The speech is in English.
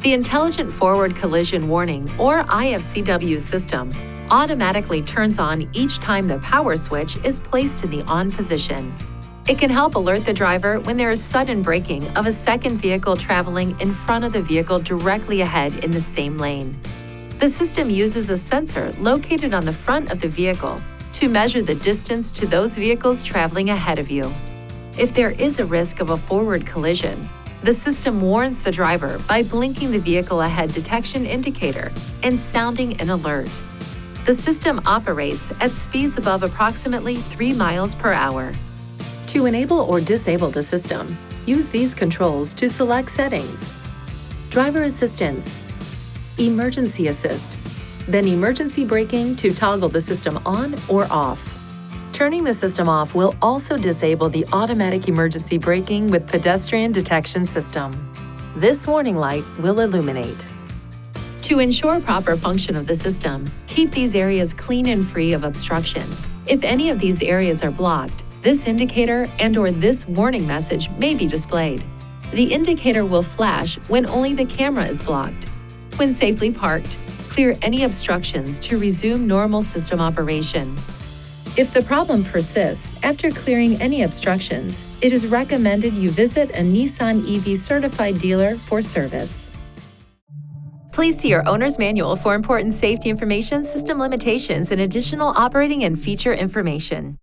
The Intelligent Forward Collision Warning, or I-FCW system, automatically turns on each time the power switch is placed in the on position. It can help alert the driver when there is sudden braking of a second vehicle traveling in front of the vehicle directly ahead in the same lane. The system uses a sensor located on the front of the vehicle to measure the distance to those vehicles traveling ahead of you. If there is a risk of a forward collision, the system warns the driver by blinking the vehicle ahead detection indicator and sounding an alert. The system operates at speeds above approximately 3 miles per hour. To enable or disable the system, use these controls to select settings: Driver Assistance, Emergency Assist, then Emergency Braking to toggle the system on or off. Turning the system off will also disable the automatic emergency braking with pedestrian detection system. This warning light will illuminate. To ensure proper function of the system, keep these areas clean and free of obstruction. If any of these areas are blocked, this indicator and/or this warning message may be displayed. The indicator will flash when only the camera is blocked. When safely parked, clear any obstructions to resume normal system operation. If the problem persists after clearing any obstructions, it is recommended you visit a Nissan EV certified dealer for service. Please see your owner's manual for important safety information, system limitations, and additional operating and feature information.